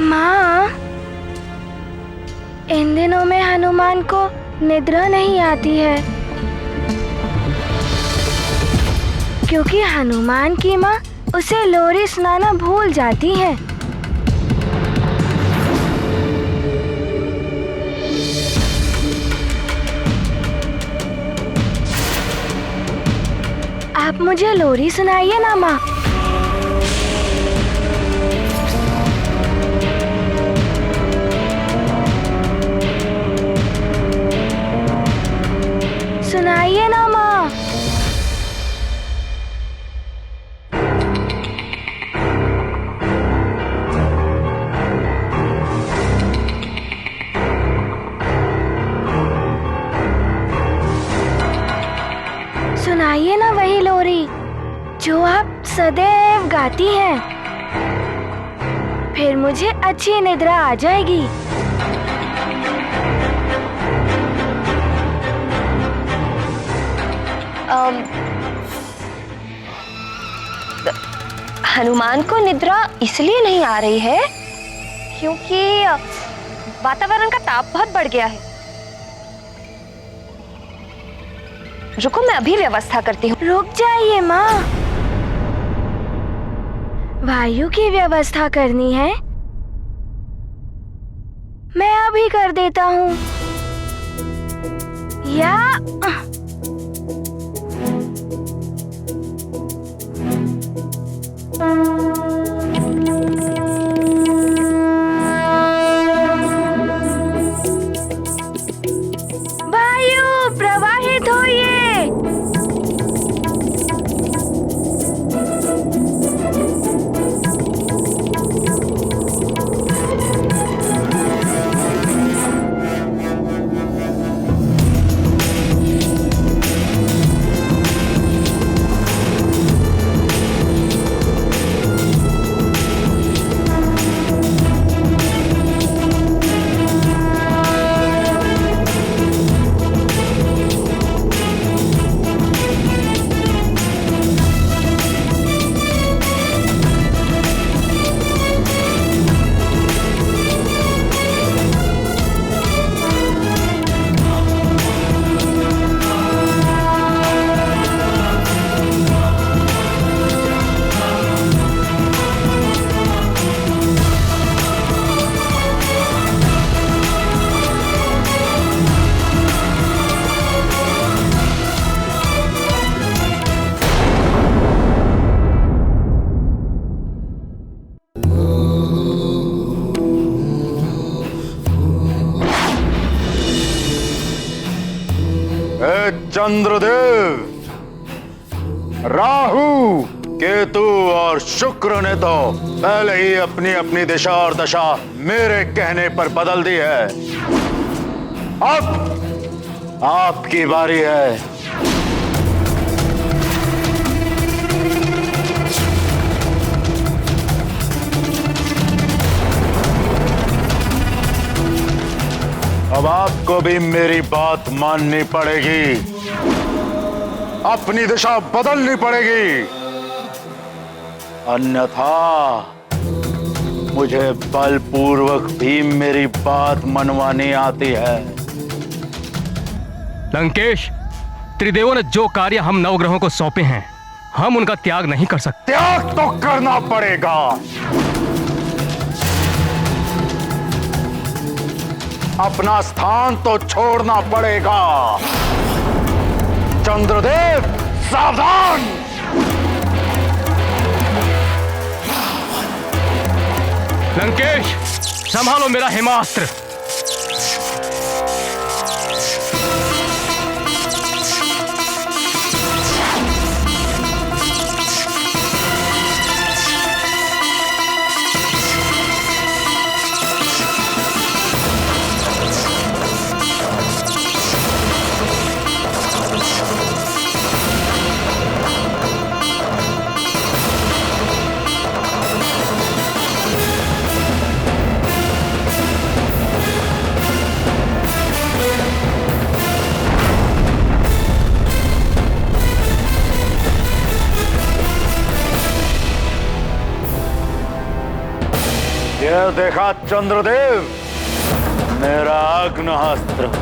माँ, इन दिनों में हनुमान को निद्रा नहीं आती है क्योंकि हनुमान की माँ उसे लोरी सुनाना भूल जाती है। आप मुझे लोरी सुनाइए ना माँ। सुनाइए ना माँ। सुनाइए ना वही लोरी जो आप सदैव गाती हैं। फिर मुझे अच्छी निद्रा आ जाएगी। हनुमान को निद्रा इसलिए नहीं आ रही है क्योंकि वातावरण का ताप बहुत बढ़ गया है। रुको, मैं अभी व्यवस्था करती हूँ। रुक जाइए माँ, वायु की व्यवस्था करनी है। मैं अभी कर देता हूँ। या वायु प्रवाहित होइए। चंद्रदेव, राहु, केतु और शुक्र ने तो पहले ही अपनी अपनी दिशा और दशा मेरे कहने पर बदल दी है। अब आपकी बारी है। अब आपको भी मेरी बात माननी पड़ेगी, अपनी दिशा बदलनी पड़ेगी, अन्यथा मुझे बलपूर्वक भी मेरी बात मनवानी आती है। लंकेश, त्रिदेवों ने जो कार्य हम नवग्रहों को सौंपे हैं, हम उनका त्याग नहीं कर सकते। त्याग तो करना पड़ेगा। अपना स्थान तो छोड़ना पड़ेगा। चंद्रदेव, सावधान! लंकेश, संभालो मेरा हेमास्त्र। यह देखा चंद्रदेव, मेरा आग्नेयास्त्र।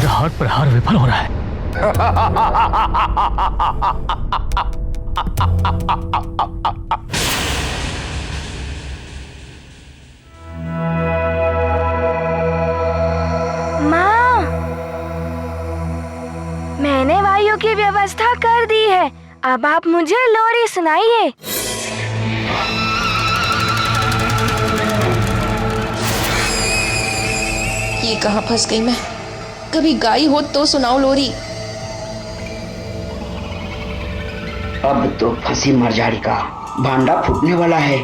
हर प्रहार विफल हो रहा है। माँ, मैंने वायु की व्यवस्था कर दी है। अब आप मुझे लोरी सुनाइए। ये कहाँ फंस गई मैं? कभी गाई हो तो सुनाओ लोरी। अब तो फंसी मरजाड़ी का भांडा फूटने वाला है।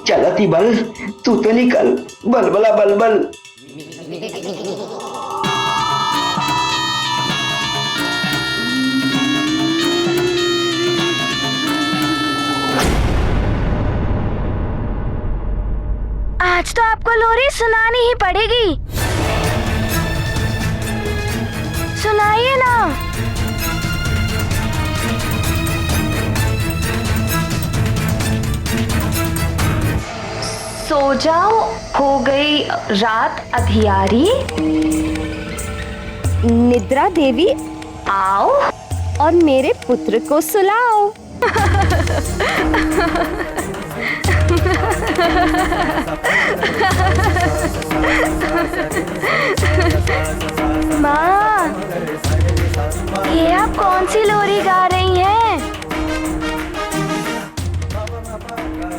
चलती बल, तू तो निकल, बलबला बलबल। आज तो आपको लोरी सुनानी ही पड़ेगी। सुनाइए ना। सो जाओ, हो गई रात अधियारी। निद्रा देवी आओ और मेरे पुत्र को सुलाओ। माँ, ये आप कौन सी लोरी गा रही हैं?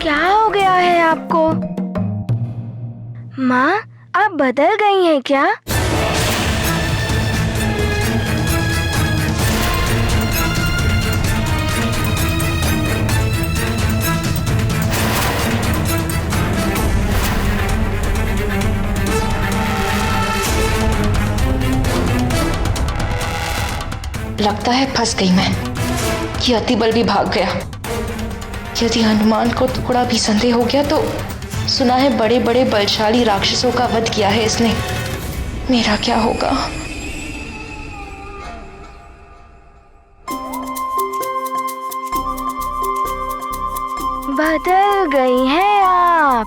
क्या हो गया है आपको? माँ, आप बदल गई हैं क्या? लगता है फंस गई मैं। कि अतिबल भी भाग गया। यदि हनुमान को थोड़ा भी संदेह हो गया तो सुना है बड़े बड़े बलशाली राक्षसों का वध किया है इसने। मेरा क्या होगा? बदल गई हैं आप।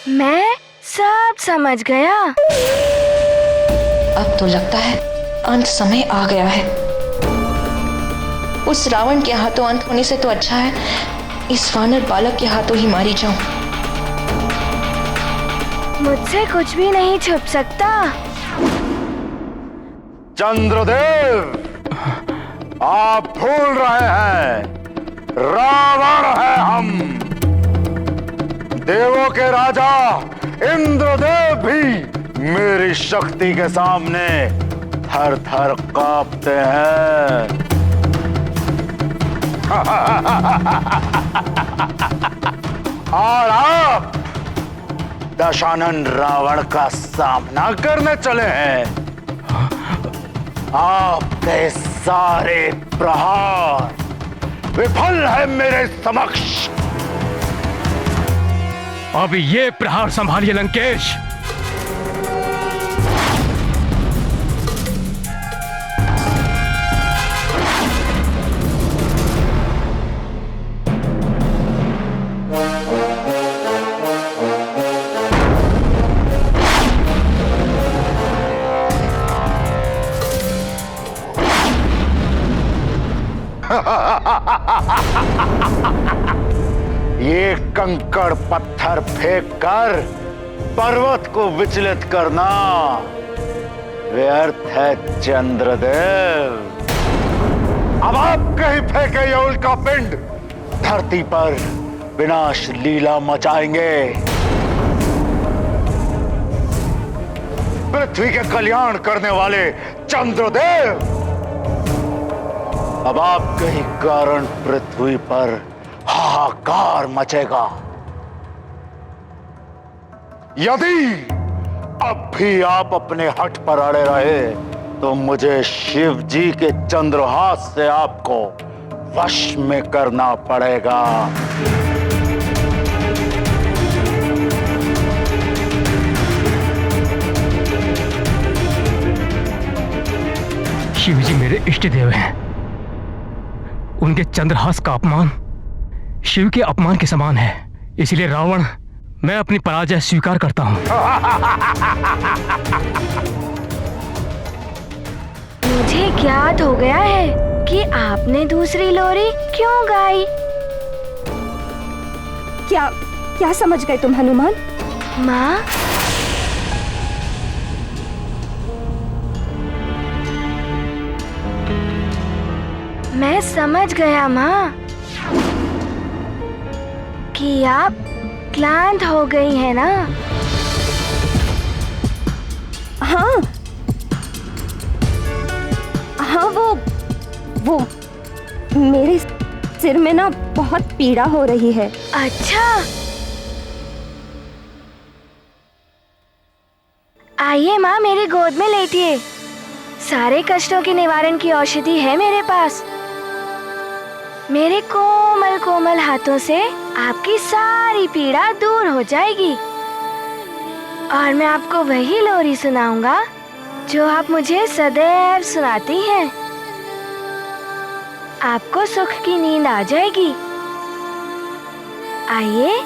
मैं सब समझ गया। अब तो लगता है अंत समय आ गया है। उस रावण के हाथों अंत होने से तो अच्छा है इस वानर बालक के हाथों ही मारी जाऊं। मुझसे कुछ भी नहीं छुप सकता। चंद्रदेव, आप भूल रहे हैं, रावण है हम। देवों के राजा इंद्रदेव भी मेरी शक्ति के सामने थर थर कांपते हैं। और आप दशानन रावण का सामना करने चले हैं। आपके सारे प्रहार विफल है मेरे समक्ष। अब ये प्रहार संभालिए लंकेश। ये कंकड़ पत्थर फेंक कर पर्वत को विचलित करना व्यर्थ है चंद्रदेव। अब आप कहीं फेंके ये उल्का पिंड धरती पर विनाश लीला मचाएंगे। पृथ्वी के कल्याण करने वाले चंद्रदेव, अब आपके ही कारण पृथ्वी पर हाहाकार मचेगा। यदि अब भी आप अपने हठ पर अड़े रहे तो मुझे शिव जी के चंद्रहास से आपको वश में करना पड़ेगा। शिव जी मेरे इष्ट देव हैं। उनके चंद्रहास का अपमान शिव के अपमान के समान है। इसलिए रावण, मैं अपनी पराजय स्वीकार करता हूं। मुझे ज्ञात हो गया है कि आपने दूसरी लोरी क्यों गाई। क्या समझ गए तुम हनुमान? माँ, मैं समझ गया माँ कि आप क्लांत हो गई है ना। हाँ, वो मेरे सिर में ना बहुत पीड़ा हो रही है। अच्छा, आइए माँ, मेरी गोद में लेटिए। सारे कष्टों के निवारण की औषधि है मेरे पास। मेरे कोमल कोमल हाथों से आपकी सारी पीड़ा दूर हो जाएगी और मैं आपको वही लोरी सुनाऊंगा जो आप मुझे सदैव सुनाती हैं। आपको सुख की नींद आ जाएगी। आइए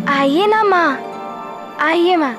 आइए ना माँ, आइए माँ।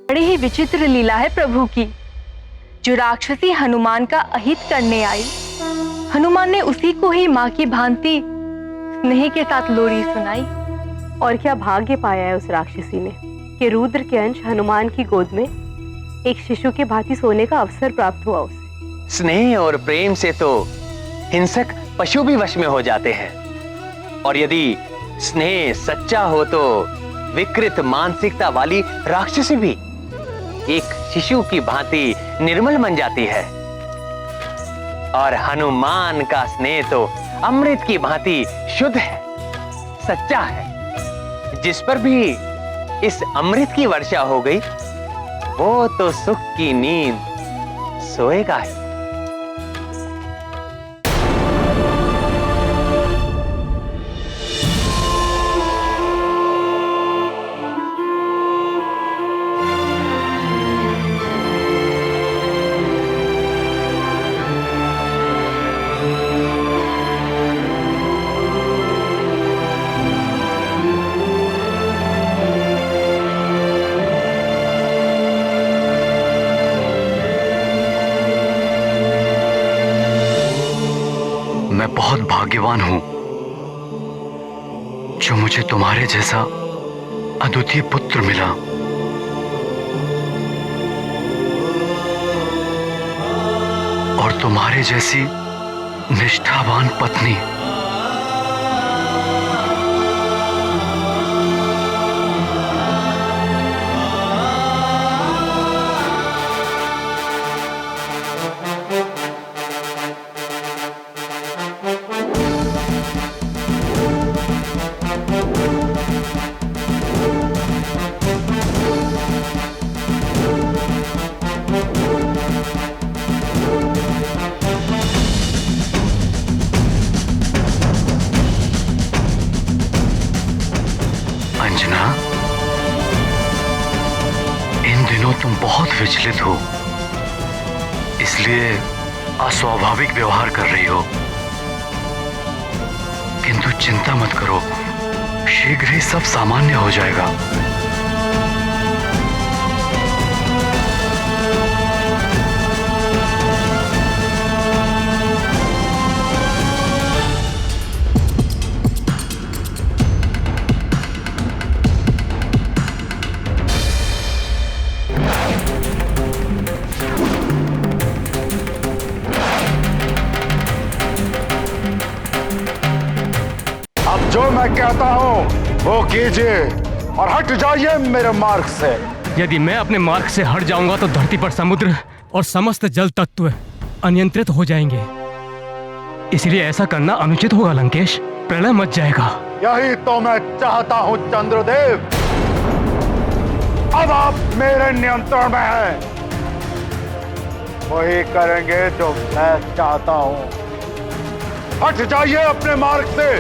बड़ी ही विचित्र लीला है प्रभु की। जो राक्षसी हनुमान का अहित करने आई, हनुमान ने उसी को ही माँ की भांति स्नेह के साथ लोरी सुनाई। और क्या भाग्य पाया है उस राक्षसी ने कि रुद्र के अंश हनुमान की गोद में एक शिशु के भांति सोने का अवसर प्राप्त हुआ उसे। स्नेह और प्रेम से तो हिंसक पशु भी वश में हो जाते हैं, और यदि स्नेह सच्चा हो तो विकृत मानसिकता वाली राक्षसी भी एक शिशु की भांति निर्मल बन जाती है। और हनुमान का स्नेह तो अमृत की भांति शुद्ध है, सच्चा है। जिस पर भी इस अमृत की वर्षा हो गई वो तो सुख की नींद सोएगा ही। मैं बहुत भाग्यवान हूं जो मुझे तुम्हारे जैसा अद्वितीय पुत्र मिला। और तुम्हारे जैसी निष्ठावान पत्नी। अंजना, इन दिनों तुम बहुत विचलित हो, इसलिए अस्वाभाविक व्यवहार कर रही हो। किंतु चिंता मत करो, शीघ्र ही सब सामान्य हो जाएगा। जो मैं कहता हूँ वो कीजिए और हट जाइए मेरे मार्ग से। यदि मैं अपने मार्ग से हट जाऊंगा तो धरती पर समुद्र और समस्त जल तत्व अनियंत्रित हो जाएंगे। इसलिए ऐसा करना अनुचित होगा लंकेश, प्रलय मच जाएगा। यही तो मैं चाहता हूँ चंद्रदेव। अब आप मेरे नियंत्रण में हैं, वही करेंगे जो मैं चाहता हूँ। हट जाइए अपने मार्ग से।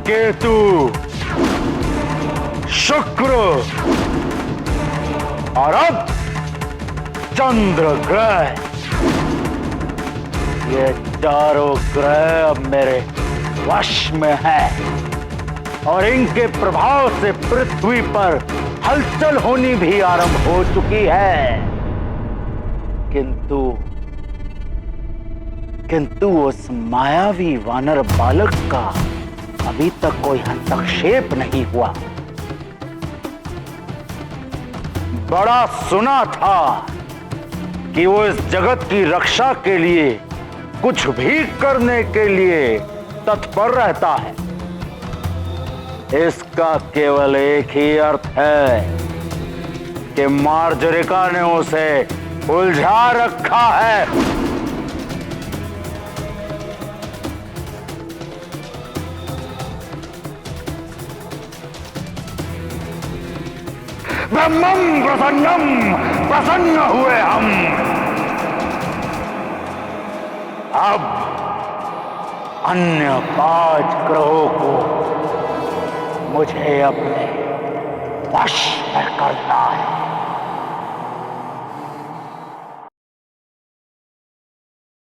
केतु, शुक्र और अब चंद्र ग्रह, ये चारों ग्रह अब मेरे वश में हैं और इनके प्रभाव से पृथ्वी पर हलचल होनी भी आरंभ हो चुकी है। किंतु उस मायावी वानर बालक का अभी तक कोई हस्तक्षेप नहीं हुआ। बड़ा सुना था कि वो इस जगत की रक्षा के लिए कुछ भी करने के लिए तत्पर रहता है। इसका केवल एक ही अर्थ है कि मार्जरिका ने उसे उलझा रखा है। ब्रह्मं प्रसन्नम, प्रसन्न हुए हम। अब अन्य 5 ग्रहों को मुझे अपने वश में करना है।